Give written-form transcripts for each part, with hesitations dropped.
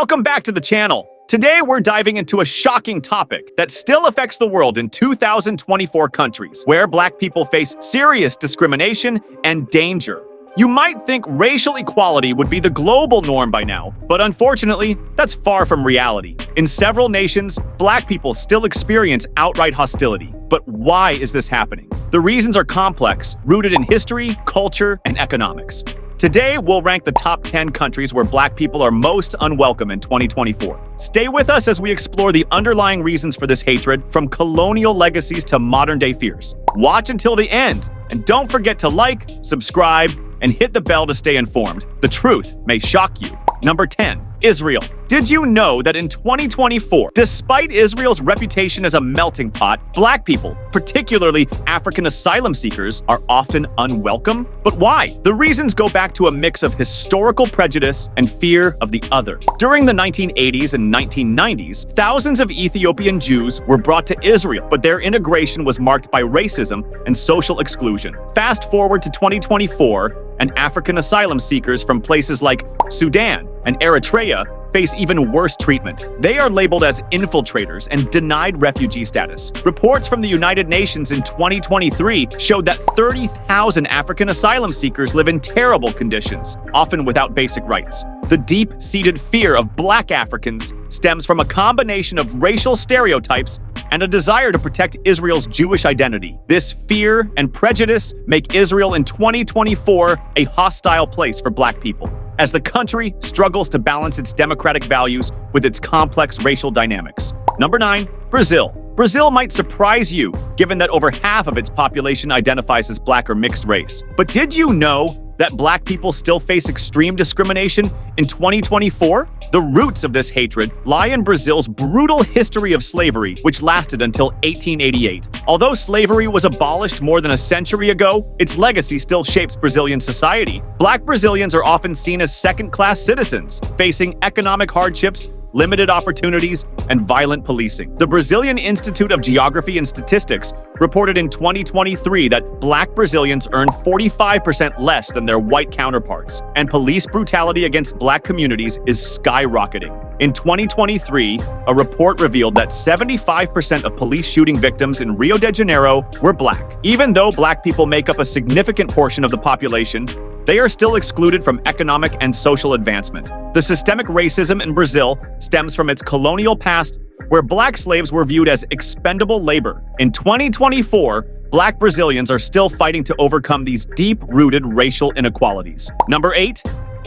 Welcome back to the channel. Today we're diving into a shocking topic that still affects the world in 2024 countries, where Black people face serious discrimination and danger. You might think racial equality would be the global norm by now, but unfortunately, that's far from reality. In several nations, Black people still experience outright hostility. But why is this happening? The reasons are complex, rooted in history, culture, and economics. Today, we'll rank the top 10 countries where Black people are most unwelcome in 2024. Stay with us as we explore the underlying reasons for this hatred, from colonial legacies to modern-day fears. Watch until the end, and don't forget to like, subscribe, and hit the bell to stay informed. The truth may shock you. Number 10. Israel. Did you know that in 2024, despite Israel's reputation as a melting pot, Black people, particularly African asylum seekers, are often unwelcome? But why? The reasons go back to a mix of historical prejudice and fear of the other. During the 1980s and 1990s, thousands of Ethiopian Jews were brought to Israel, but their integration was marked by racism and social exclusion. Fast forward to 2024, and African asylum seekers from places like Sudan and Eritrea face even worse treatment. They are labeled as infiltrators and denied refugee status. Reports from the United Nations in 2023 showed that 30,000 African asylum seekers live in terrible conditions, often without basic rights. The deep-seated fear of Black Africans stems from a combination of racial stereotypes and a desire to protect Israel's Jewish identity. This fear and prejudice make Israel in 2024 a hostile place for Black people, as the country struggles to balance its democratic values with its complex racial dynamics. Number 9. Brazil. Brazil might surprise you, given that over half of its population identifies as Black or mixed race. But did you know that Black people still face extreme discrimination in 2024? The roots of this hatred lie in Brazil's brutal history of slavery, which lasted until 1888. Although slavery was abolished more than a century ago, its legacy still shapes Brazilian society. Black Brazilians are often seen as second-class citizens, facing economic hardships, limited opportunities, and violent policing. The Brazilian Institute of Geography and Statistics reported in 2023 that Black Brazilians earn 45% less than their white counterparts, and police brutality against Black communities is skyrocketing. In 2023, a report revealed that 75% of police shooting victims in Rio de Janeiro were Black. Even though Black people make up a significant portion of the population, they are still excluded from economic and social advancement. The systemic racism in Brazil stems from its colonial past, where Black slaves were viewed as expendable labor. In 2024, Black Brazilians are still fighting to overcome these deep-rooted racial inequalities. Number 8.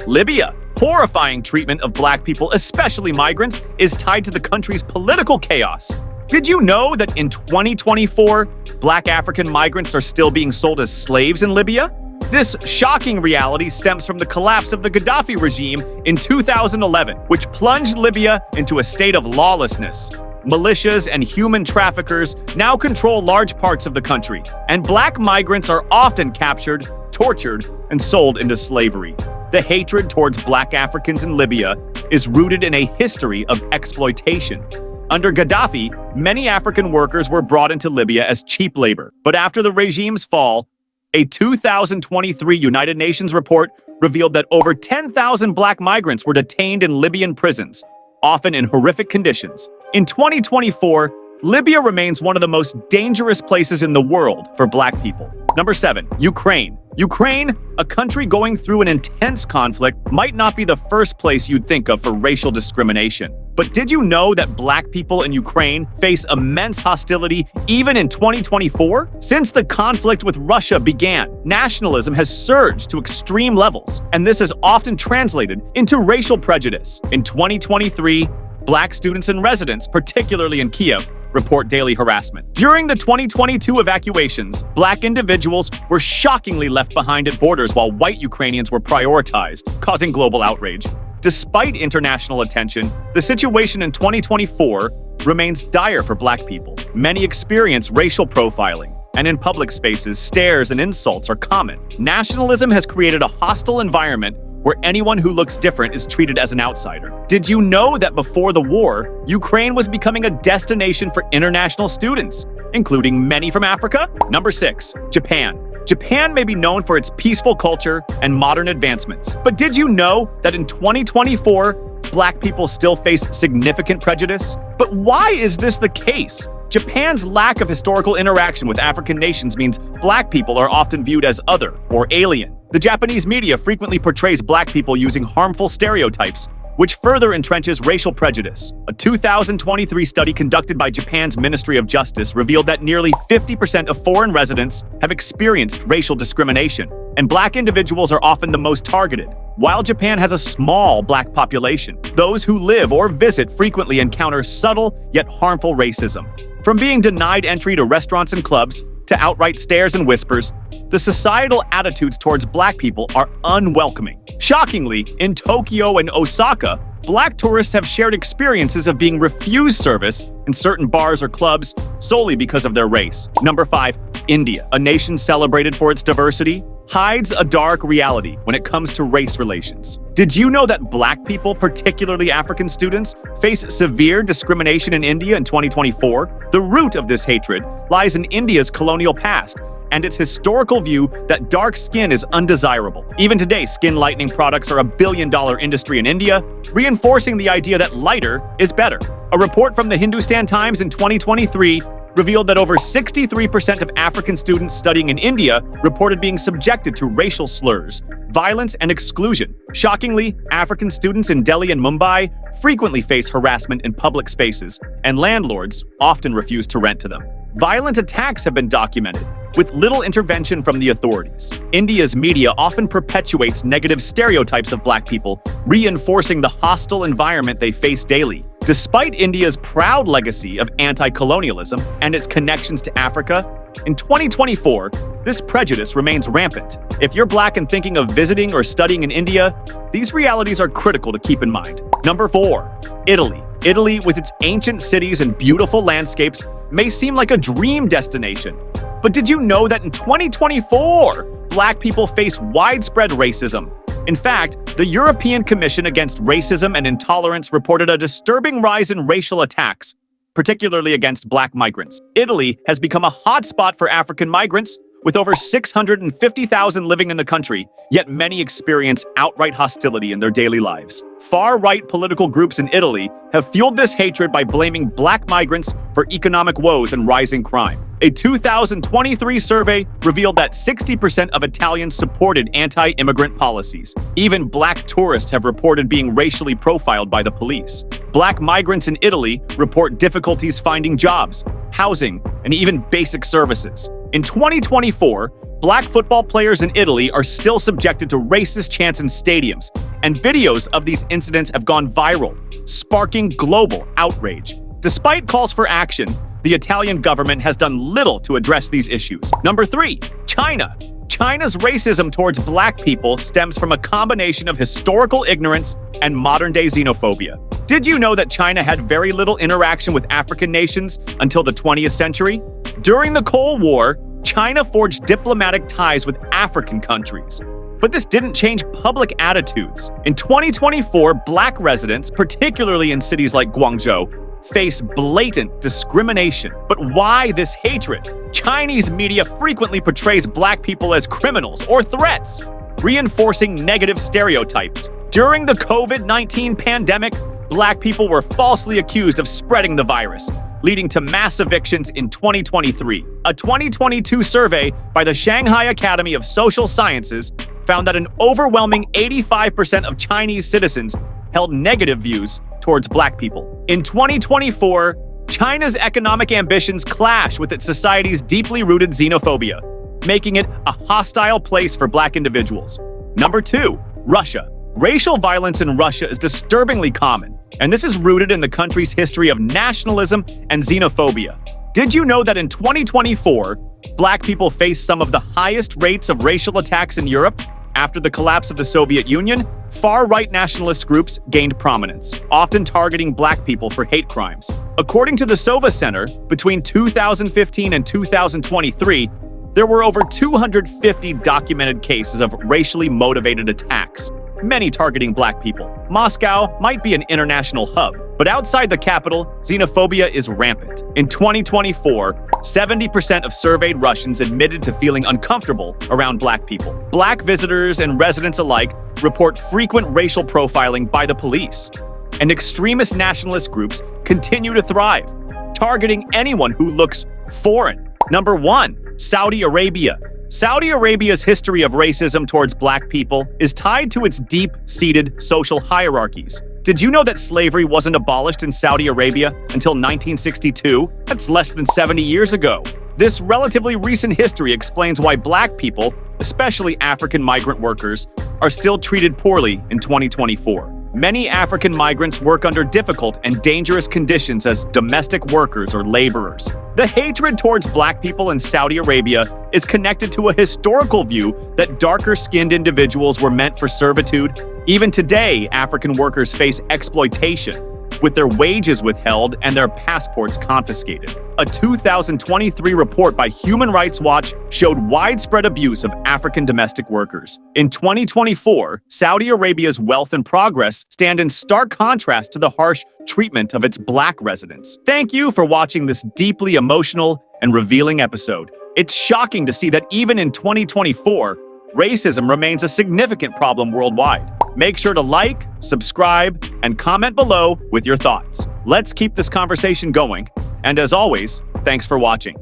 Libya. Horrifying treatment of Black people, especially migrants, is tied to the country's political chaos. Did you know that in 2024, Black African migrants are still being sold as slaves in Libya? This shocking reality stems from the collapse of the Gaddafi regime in 2011, which plunged Libya into a state of lawlessness. Militias and human traffickers now control large parts of the country, and Black migrants are often captured, tortured, and sold into slavery. The hatred towards Black Africans in Libya is rooted in a history of exploitation. Under Gaddafi, many African workers were brought into Libya as cheap labor, but after the regime's fall, a 2023 United Nations report revealed that over 10,000 Black migrants were detained in Libyan prisons, often in horrific conditions. In 2024, Libya remains one of the most dangerous places in the world for Black people. Number 7. Ukraine. Ukraine, a country going through an intense conflict, might not be the first place you'd think of for racial discrimination. But did you know that Black people in Ukraine face immense hostility even in 2024? Since the conflict with Russia began, nationalism has surged to extreme levels, and this has often translated into racial prejudice. In 2023, Black students and residents, particularly in Kiev, report daily harassment. During the 2022 evacuations, Black individuals were shockingly left behind at borders while white Ukrainians were prioritized, causing global outrage. Despite international attention, the situation in 2024 remains dire for Black people. Many experience racial profiling, and in public spaces, stares and insults are common. Nationalism has created a hostile environment where anyone who looks different is treated as an outsider. Did you know that before the war, Ukraine was becoming a destination for international students, including many from Africa? Number 6. Japan. Japan may be known for its peaceful culture and modern advancements, but did you know that in 2024, black people still face significant prejudice? But why is this the case? Japan's lack of historical interaction with African nations means black people are often viewed as other or alien. The Japanese media frequently portrays black people using harmful stereotypes, which further entrenches racial prejudice. A 2023 study conducted by Japan's Ministry of Justice revealed that nearly 50% of foreign residents have experienced racial discrimination, and black individuals are often the most targeted. While Japan has a small black population, those who live or visit frequently encounter subtle yet harmful racism. From being denied entry to restaurants and clubs, to outright stares and whispers, the societal attitudes towards black people are unwelcoming. Shockingly, in Tokyo and Osaka, black tourists have shared experiences of being refused service in certain bars or clubs solely because of their race. Number 5. India, a nation celebrated for its diversity, hides a dark reality when it comes to race relations. Did you know that black people, particularly African students, face severe discrimination in India in 2024? The root of this hatred lies in India's colonial past and its historical view that dark skin is undesirable. Even today, skin lightening products are a billion-dollar industry in India, reinforcing the idea that lighter is better. A report from the Hindustan Times in 2023 revealed that over 63% of African students studying in India reported being subjected to racial slurs, violence, and exclusion. Shockingly, African students in Delhi and Mumbai frequently face harassment in public spaces, and landlords often refuse to rent to them. Violent attacks have been documented, with little intervention from the authorities. India's media often perpetuates negative stereotypes of black people, reinforcing the hostile environment they face daily. Despite India's proud legacy of anti-colonialism and its connections to Africa, in 2024, this prejudice remains rampant. If you're black and thinking of visiting or studying in India, these realities are critical to keep in mind. Number 4. Italy. Italy, with its ancient cities and beautiful landscapes, may seem like a dream destination. But did you know that in 2024, black people face widespread racism? In fact, the European Commission Against Racism and Intolerance reported a disturbing rise in racial attacks, particularly against black migrants. Italy has become a hotspot for African migrants, with over 650,000 living in the country, yet many experience outright hostility in their daily lives. Far-right political groups in Italy have fueled this hatred by blaming black migrants for economic woes and rising crime. A 2023 survey revealed that 60% of Italians supported anti-immigrant policies. Even black tourists have reported being racially profiled by the police. Black migrants in Italy report difficulties finding jobs, housing, and even basic services. In 2024, black football players in Italy are still subjected to racist chants in stadiums, and videos of these incidents have gone viral, sparking global outrage. Despite calls for action, the Italian government has done little to address these issues. Number 3. China. China's racism towards black people stems from a combination of historical ignorance and modern-day xenophobia. Did you know that China had very little interaction with African nations until the 20th century? During the Cold War, China forged diplomatic ties with African countries. But this didn't change public attitudes. In 2024, black residents, particularly in cities like Guangzhou, face blatant discrimination. But why this hatred? Chinese media frequently portrays black people as criminals or threats, reinforcing negative stereotypes. During the COVID-19 pandemic, black people were falsely accused of spreading the virus, leading to mass evictions in 2023. A 2022 survey by the Shanghai Academy of Social Sciences found that an overwhelming 85% of Chinese citizens held negative views towards black people. In 2024, China's economic ambitions clash with its society's deeply rooted xenophobia, making it a hostile place for black individuals. Number 2. Russia. Racial violence in Russia is disturbingly common, and this is rooted in the country's history of nationalism and xenophobia. Did you know that in 2024, black people faced some of the highest rates of racial attacks in Europe? After the collapse of the Soviet Union, far-right nationalist groups gained prominence, often targeting black people for hate crimes. According to the Sova Center, between 2015 and 2023, there were over 250 documented cases of racially motivated attacks, many targeting black people. Moscow might be an international hub, but outside the capital, xenophobia is rampant. In 2024, 70% of surveyed Russians admitted to feeling uncomfortable around black people. Black visitors and residents alike report frequent racial profiling by the police. and extremist nationalist groups continue to thrive, targeting anyone who looks foreign. Number 1. Saudi Arabia. Saudi Arabia's history of racism towards black people is tied to its deep-seated social hierarchies. Did you know that slavery wasn't abolished in Saudi Arabia until 1962? That's less than 70 years ago. This relatively recent history explains why black people, especially African migrant workers, are still treated poorly in 2024. Many African migrants work under difficult and dangerous conditions as domestic workers or laborers. The hatred towards black people in Saudi Arabia is connected to a historical view that darker-skinned individuals were meant for servitude. Even today, African workers face exploitation, with their wages withheld and their passports confiscated. A 2023 report by Human Rights Watch showed widespread abuse of African domestic workers. In 2024, Saudi Arabia's wealth and progress stand in stark contrast to the harsh treatment of its black residents. Thank you for watching this deeply emotional and revealing episode. It's shocking to see that even in 2024, racism remains a significant problem worldwide. Make sure to like, subscribe, and comment below with your thoughts. Let's keep this conversation going. And as always, thanks for watching.